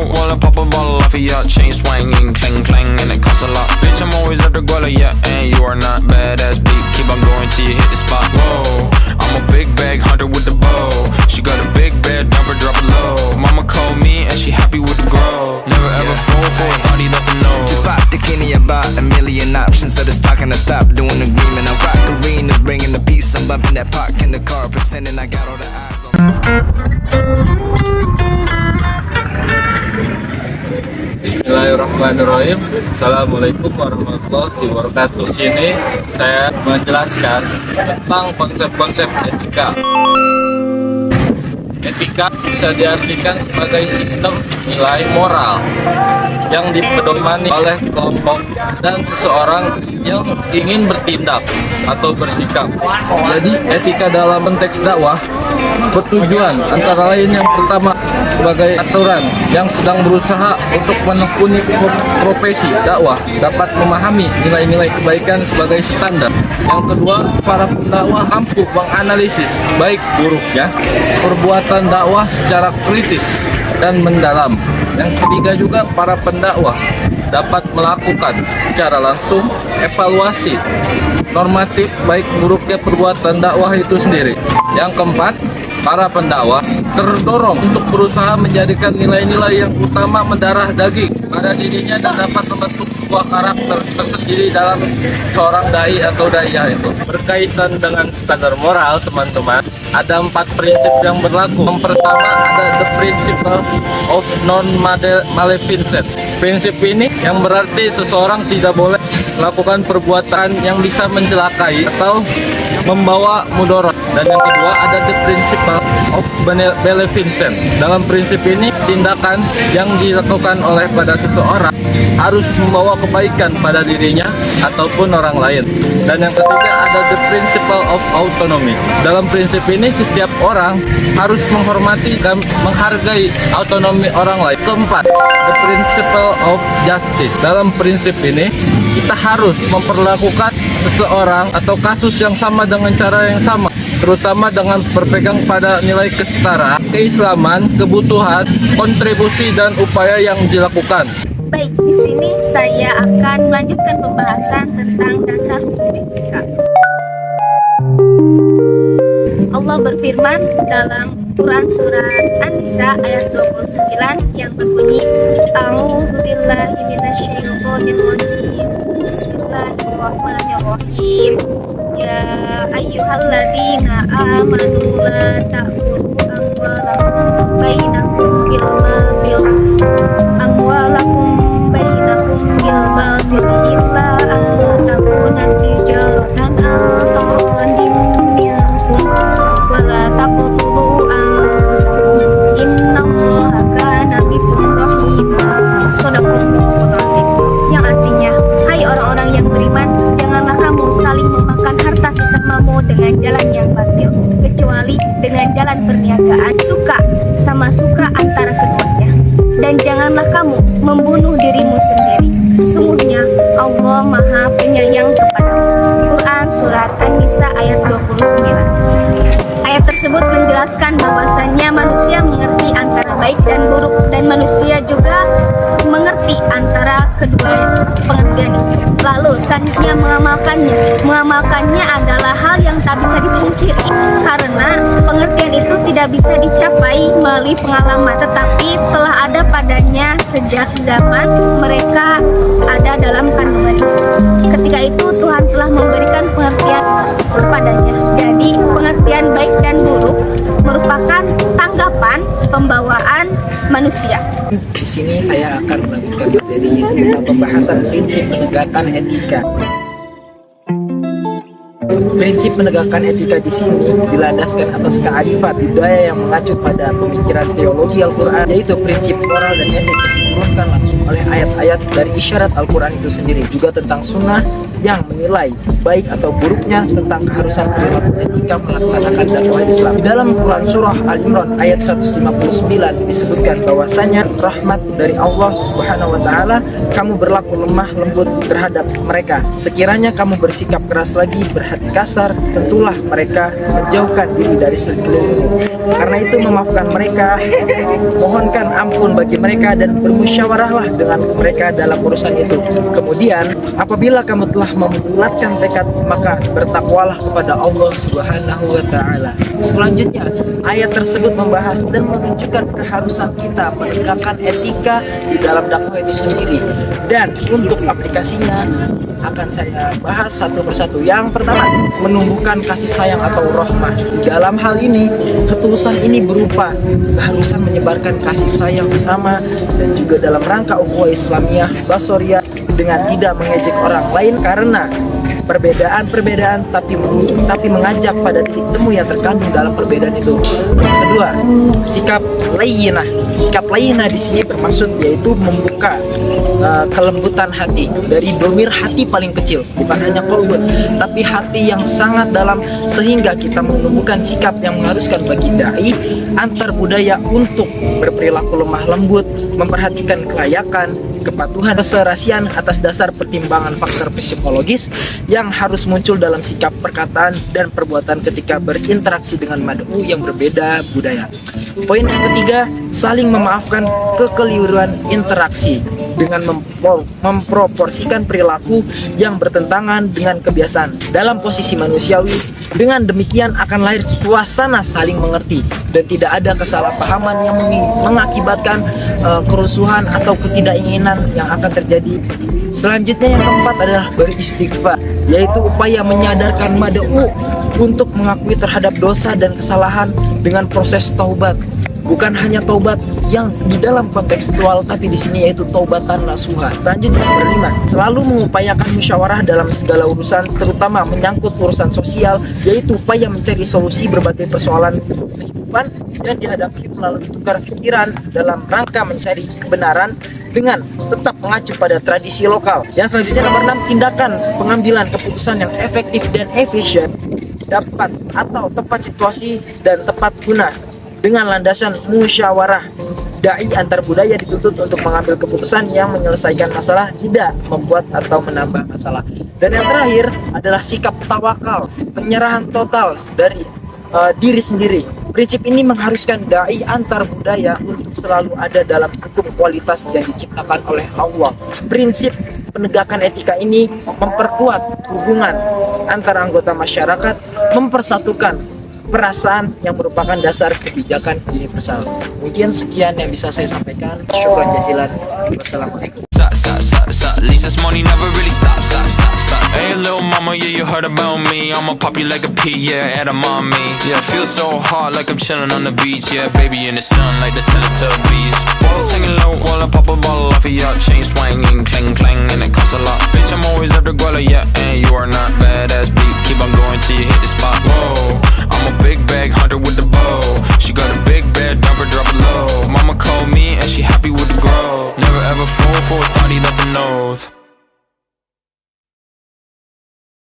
Wanna pop a bottle off of ya, chain swinging, clang clang, and it costs a lot. Bitch, I'm always at the guala, yeah, and you are not badass beat. Keep on going till you hit the spot. Whoa, I'm a big bag hunter with the bow. She got a big bed, number drop it low. Mama called me and she happy with the grow. Never ever fall for a thotty, that's a no. Just pop the Kenny about a million options. So just talking to stop doing agreement. I rock arenas, bringing the peace. I'm bumping that park in the car, pretending I got all the eyes on. Bismillahirrahmanirrahim. Assalamualaikum warahmatullahi wabarakatuh. Di sini saya menjelaskan tentang konsep-konsep etika. Etika bisa diartikan sebagai sistem nilai moral yang dipedomani oleh kelompok dan seseorang yang ingin bertindak atau bersikap. Jadi etika dalam konteks dakwah bertujuan antara lain yang pertama sebagai aturan yang sedang berusaha untuk menekuni profesi dakwah dapat memahami nilai-nilai kebaikan sebagai standar. Yang kedua, para pendakwah mampu menganalisis baik buruknya perbuatan dakwah secara kritis dan mendalam. Yang ketiga juga, para pendakwah dapat melakukan secara langsung evaluasi normatif baik buruknya perbuatan dakwah itu sendiri. Yang keempat, para pendakwah terdorong untuk berusaha menjadikan nilai-nilai yang utama mendarah daging pada dirinya dan dapat membentuk sebuah karakter tersendiri dalam seorang dai atau daiyah itu. Berkaitan dengan standar moral, teman-teman, ada 4 prinsip yang berlaku. Yang pertama ada the principle of non-maleficence. Prinsip ini yang berarti seseorang tidak boleh melakukan perbuatan yang bisa mencelakai atau membawa mudarat. Dan yang kedua ada the principle of beneficence. Dalam prinsip ini, tindakan yang dilakukan oleh pada seseorang harus membawa kebaikan pada dirinya ataupun orang lain. Dan yang ketiga ada the principle of autonomy. Dalam prinsip ini, setiap orang harus menghormati dan menghargai autonomi orang lain. Keempat, the principle of justice. Dalam prinsip ini, kita harus memperlakukan seseorang atau kasus yang sama dengan cara yang sama, terutama dengan berpegang pada nilai kesetaraan, keislaman, kebutuhan, kontribusi, dan upaya yang dilakukan. Baik, di sini saya akan melanjutkan pembahasan tentang dasar hukum etika. Allah berfirman dalam Quran surat An-Nisa ayat 29 yang berbunyi, A'udzubillahi minasyaitonir rajim. Bismillahirrahmanirrahim. Ya ayyuhalladzina amanu la ta'kulu amwalakum bainakum bil batil illa an takuna tijaratan an taradin minkum wa la taqtulu anfusakum innallaha kana bikum rahima. Shadaqallahu adzim. Yang artinya, hai orang-orang yang beriman, janganlah kamu saling memakan harta sesamamu dengan jalan yang batil, kecuali dengan jalan perniagaan, suka sama suka antara keduanya. Dan janganlah kamu membunuh dirimu sendiri. Sesungguhnya Allah Maha Penyayang kepadamu. Quran surat An-Nisa ayat 29. Ayat tersebut menjelaskan bahwasannya manusia mengerti antara baik dan buruk, dan manusia juga mengerti antara kedua pengertian itu. Lalu selanjutnya mengamalkannya. Mengamalkannya adalah hal yang tak bisa dipungkiri, karena pengertian itu tidak bisa dicapai melalui pengalaman, tetapi telah ada padanya sejak zaman mereka ada dalam kandungan. Ketika itu Tuhan telah memberikan pengertian kepadanya. Jadi pengertian baik dan buruk merupakan tanggapan pembawaan manusia. Di sini saya akan melanjutkan materi tentang pembahasan prinsip penegakan etika. Prinsip penegakan etika di sini dilandaskan atas kearifan budaya yang mengacu pada pemikiran teologi Al-Quran, yaitu prinsip moral dan etik yang diturunkan langsung oleh ayat-ayat dari isyarat Al-Quran itu sendiri, juga tentang sunnah yang menilai baik atau buruknya tentang keharusan perilaku etika melaksanakan dakwah Islam. Dalam Quran Surah Al-Imran ayat 159 disebutkan bahwasanya rahmat dari Allah Subhanahu wa Ta'ala, kamu berlaku lemah lembut terhadap mereka. Sekiranya kamu bersikap keras lagi, berhati kasar, tentulah mereka menjauhkan diri dari sekelilingmu. Karena itu memaafkan mereka, mohonkan ampun bagi mereka, dan bermusyawarahlah dengan mereka dalam urusan itu. Kemudian apabila kamu telah membulatkan tekad, maka bertakwalah kepada Allah Subhanahu wa Ta'ala. Selanjutnya, ayat tersebut membahas dan menunjukkan keharusan kita menegakkan etika di dalam dakwah itu sendiri. Dan untuk aplikasinya akan saya bahas satu persatu. Yang pertama, menumbuhkan kasih sayang atau rahmah. Dalam hal ini, ketulusan ini berupa keharusan menyebarkan kasih sayang sesama dan juga dalam rangka ukhuwah Islamiyah Basoriyah dengan tidak mengejek orang lain karena perbedaan tapi mengajak pada titik temu yang terkandung dalam perbedaan itu. Yang kedua, sikap layyinah. Sikap layyinah di sini bermaksud yaitu membuka kelembutan hati dari domir hati paling kecil, bukan hanya qalbun, tapi hati yang sangat dalam, sehingga kita menumbuhkan sikap yang mengharuskan bagi dai antar budaya untuk berperilaku lemah lembut, memperhatikan kelayakan, kepatuhan, keserasian atas dasar pertimbangan faktor psikologis yang harus muncul dalam sikap, perkataan, dan perbuatan ketika berinteraksi dengan mad'u yang berbeda budaya. Poin yang ketiga, saling memaafkan kekeliruan interaksi dengan memproporsikan perilaku yang bertentangan dengan kebiasaan dalam posisi manusiawi. Dengan demikian akan lahir suasana saling mengerti dan tidak ada kesalahpahaman yang mengakibatkan kerusuhan atau ketidakinginan yang akan terjadi. Selanjutnya yang keempat adalah beristighfar, yaitu upaya menyadarkan mad'u untuk mengakui terhadap dosa dan kesalahan dengan proses taubat. Bukan hanya taubat yang di dalam kontekstual, tapi di sini yaitu taubatan nasuha. Selanjutnya yang kelima, selalu mengupayakan musyawarah dalam segala urusan, terutama menyangkut urusan sosial, yaitu upaya mencari solusi berbagai persoalan kehidupan yang dihadapi melalui tukar pikiran dalam rangka mencari kebenaran dengan tetap mengacu pada tradisi lokal. Yang selanjutnya nomor 6, tindakan pengambilan keputusan yang efektif dan efisien dapat atau tepat situasi dan tepat guna. Dengan landasan musyawarah, dai antar budaya dituntut untuk mengambil keputusan yang menyelesaikan masalah, tidak membuat atau menambah masalah. Dan yang terakhir adalah sikap tawakal, penyerahan total dari diri sendiri. Prinsip ini mengharuskan dai antar budaya untuk selalu ada dalam hukum kualitas yang diciptakan oleh Allah. Prinsip penegakan etika ini memperkuat hubungan antara anggota masyarakat, mempersatukan perasaan yang merupakan dasar kebijakan universal. Mungkin sekian yang bisa saya sampaikan. Syukran jazilan. Wassalamualaikum. At least this money never really stops. Hey little mama, yeah, you heard about me. I'ma pop you like a pea, yeah, at a mommy. Yeah, feel so hot like I'm chilling on the beach. Yeah, baby in the sun like the Teletubbies. Balls hanging low while I pop a bottle off of ya. Chain swinging, clang clang, and it costs a lot. Bitch, I'm always after Guala, yeah, and you are not badass beat. Keep on going till you hit the spot. Whoa, I'm a big bag hunter with the bow. She got a big bed, number drop it low. Mama called me and she happy with the grow. Never ever fall for a thotty, that's an oath.